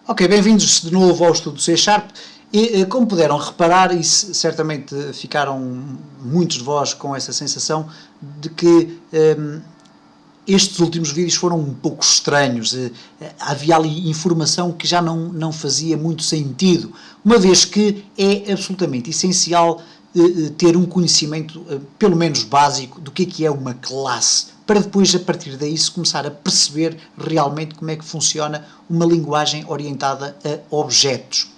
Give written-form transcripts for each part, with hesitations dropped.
Ok, bem-vindos de novo ao estudo do C Sharp e como puderam reparar, e certamente ficaram muitos de vós com essa sensação de que estes últimos vídeos foram um pouco estranhos, havia ali informação que já não fazia muito sentido, uma vez que é absolutamente essencial ter um conhecimento, pelo menos básico, do que é uma classe, para depois, a partir daí, se começar a perceber realmente como é que funciona uma linguagem orientada a objetos.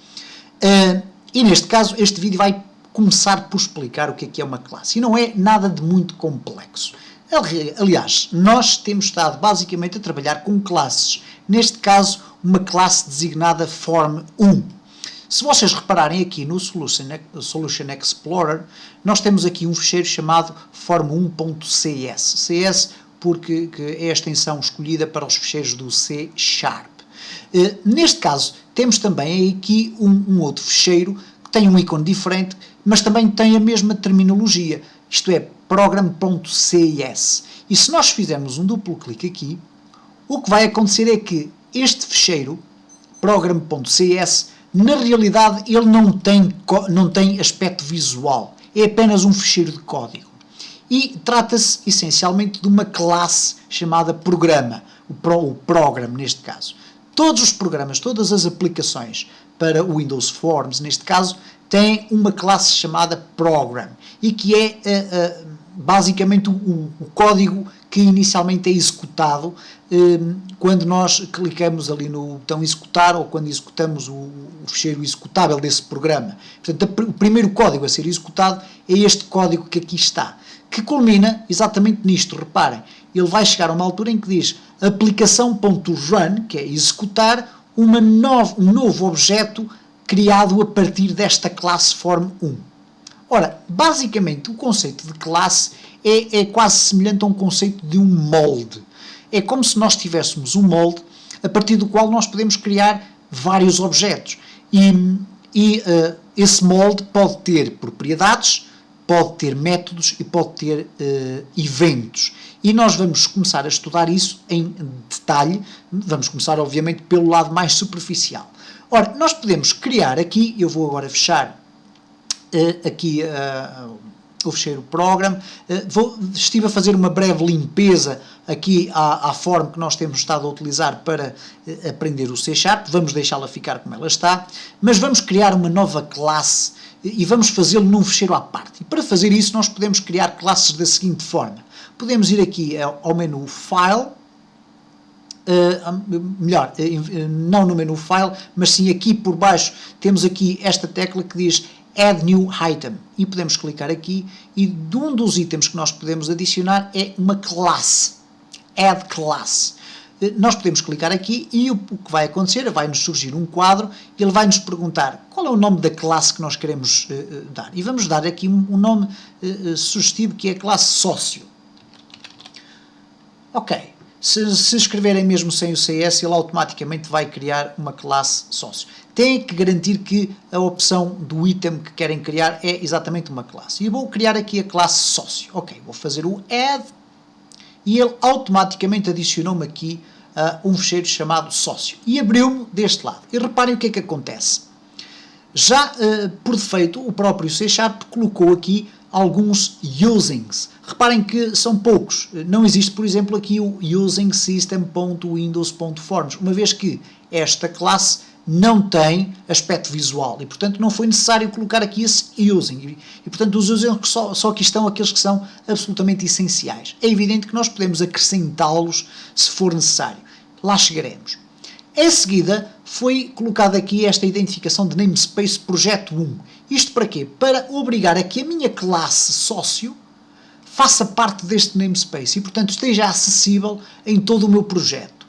E neste caso, este vídeo vai começar por explicar o que é uma classe. E não é nada de muito complexo. Aliás, nós temos estado basicamente a trabalhar com classes. Neste caso, uma classe designada Form1. Se vocês repararem aqui no Solution Explorer, nós temos aqui um ficheiro chamado form1.cs. CS porque é a extensão escolhida para os ficheiros do C Sharp. Neste caso, temos também aqui um outro ficheiro que tem um ícone diferente, mas também tem a mesma terminologia, isto é, program.cs. E se nós fizermos um duplo clique aqui, o que vai acontecer é que este ficheiro, program.cs, na realidade ele não tem aspecto visual, é apenas um ficheiro de código. E trata-se essencialmente de uma classe chamada programa, o program neste caso. Todos os programas, todas as aplicações para o Windows Forms, neste caso, têm uma classe chamada program e que é basicamente o código que inicialmente é executado quando nós clicamos ali no botão executar ou quando executamos o ficheiro executável desse programa. Portanto, o primeiro código a ser executado é este código que aqui está, que culmina exatamente nisto. Reparem, ele vai chegar a uma altura em que diz aplicação.run, que é executar um novo objeto criado a partir desta classe Form1. Ora, basicamente, o conceito de classe é quase semelhante a um conceito de um molde. É como se nós tivéssemos um molde a partir do qual nós podemos criar vários objetos. E esse molde pode ter propriedades, pode ter métodos e pode ter eventos. E nós vamos começar a estudar isso em detalhe. Vamos começar, obviamente, pelo lado mais superficial. Ora, nós podemos criar aqui, eu vou agora fechar aqui o ficheiro program, estive a fazer uma breve limpeza aqui à forma que nós temos estado a utilizar para aprender o C Sharp, vamos deixá-la ficar como ela está, mas vamos criar uma nova classe e vamos fazê-lo num ficheiro à parte. E para fazer isso nós podemos criar classes da seguinte forma. Podemos ir aqui ao menu File, não no menu File, mas sim aqui por baixo temos aqui esta tecla que diz Add New Item, e podemos clicar aqui, e de um dos itens que nós podemos adicionar é uma classe, Add Class. Nós podemos clicar aqui e o que vai acontecer, vai-nos surgir um quadro, ele vai nos perguntar qual é o nome da classe que nós queremos dar, e vamos dar aqui um nome sugestivo que é a classe Sócio. Ok. Se escreverem mesmo sem o CS, ele automaticamente vai criar uma classe sócio. Tem que garantir que a opção do item que querem criar é exatamente uma classe. E eu vou criar aqui a classe sócio. Ok, vou fazer o add e ele automaticamente adicionou-me aqui um ficheiro chamado sócio. E abriu-me deste lado. E reparem o que é que acontece. Já por defeito, o próprio C Sharp colocou aqui alguns usings. Reparem que são poucos. Não existe, por exemplo, aqui o using system.windows.forms, uma vez que esta classe não tem aspecto visual e, portanto, não foi necessário colocar aqui esse using. E portanto, os usings só aqui estão aqueles que são absolutamente essenciais. É evidente que nós podemos acrescentá-los se for necessário. Lá chegaremos. Em seguida, foi colocada aqui esta identificação de namespace projeto 1. Isto para quê? Para obrigar a que a minha classe sócio faça parte deste namespace e, portanto, esteja acessível em todo o meu projeto.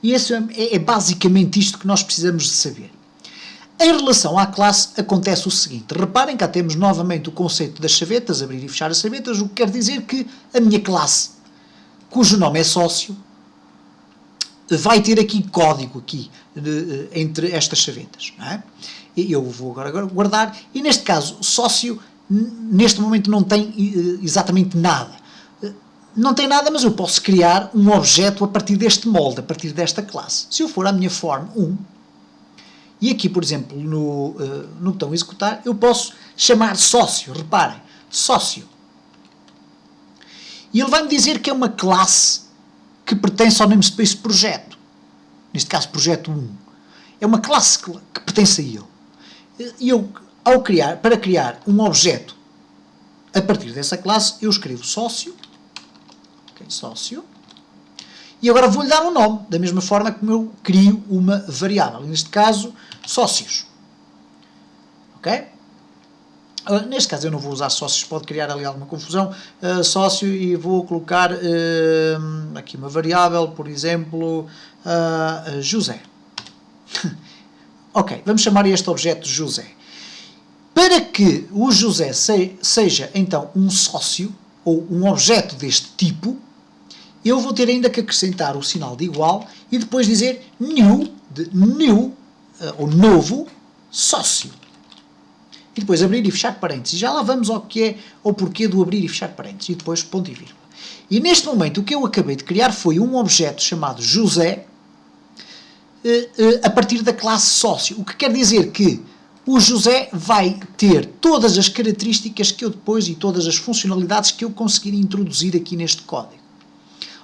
E esse é basicamente isto que nós precisamos de saber. Em relação à classe, acontece o seguinte. Reparem que cá temos novamente o conceito das chavetas, abrir e fechar as chavetas, o que quer dizer que a minha classe, cujo nome é sócio, vai ter aqui código entre estas chavetas. Não é? Eu vou agora guardar, e neste caso, sócio, neste momento não tem exatamente nada. Não tem nada, mas eu posso criar um objeto a partir deste molde, a partir desta classe. Se eu for à minha form 1, E aqui, por exemplo, no botão executar, eu posso chamar sócio, reparem, sócio. E ele vai-me dizer que é uma classe que pertence ao namespace projeto. Neste caso, projeto 1. É uma classe que pertence a ele. E eu, para criar um objeto a partir dessa classe, eu escrevo sócio. Okay, sócio. E agora vou-lhe dar um nome, da mesma forma como eu crio uma variável. Neste caso, sócios. Ok? Neste caso eu não vou usar sócios, pode criar ali alguma confusão. Sócio, e vou colocar aqui uma variável, por exemplo, José. Ok, vamos chamar este objeto José. Para que o José seja então um sócio, ou um objeto deste tipo, eu vou ter ainda que acrescentar o sinal de igual e depois dizer new, ou novo, sócio. E depois abrir e fechar parênteses. Já lá vamos ao que é, ao porquê do abrir e fechar parênteses. E depois ponto e vírgula. E neste momento o que eu acabei de criar foi um objeto chamado José a partir da classe sócio. O que quer dizer que o José vai ter todas as características que eu depois e todas as funcionalidades que eu conseguir introduzir aqui neste código.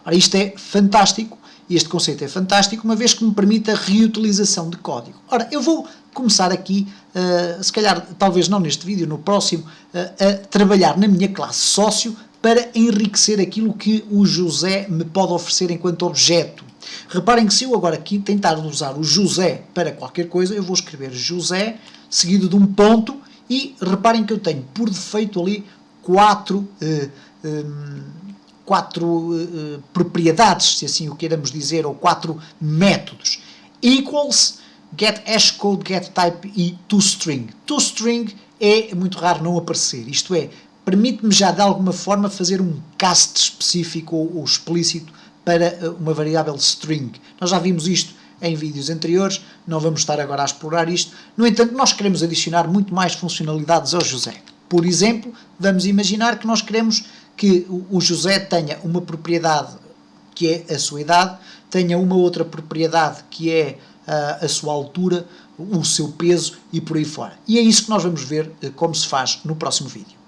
Ora, isto é fantástico, este conceito é fantástico, uma vez que me permite a reutilização de código. Ora, eu vou começar aqui, se calhar, talvez não neste vídeo, no próximo, a trabalhar na minha classe sócio para enriquecer aquilo que o José me pode oferecer enquanto objeto. Reparem que se eu agora aqui tentar usar o José para qualquer coisa, eu vou escrever José, seguido de um ponto, e reparem que eu tenho por defeito ali quatro propriedades, se assim o queiramos dizer, ou 4 métodos. Equals, getHashCode, getType e toString. toString é muito raro não aparecer, isto é, permite-me já de alguma forma fazer um cast específico ou explícito para uma variável string. Nós já vimos isto em vídeos anteriores, não vamos estar agora a explorar isto. No entanto, nós queremos adicionar muito mais funcionalidades ao José. Por exemplo, vamos imaginar que nós queremos que o José tenha uma propriedade que é a sua idade, tenha uma outra propriedade que é a sua altura, o seu peso e por aí fora. E é isso que nós vamos ver como se faz no próximo vídeo.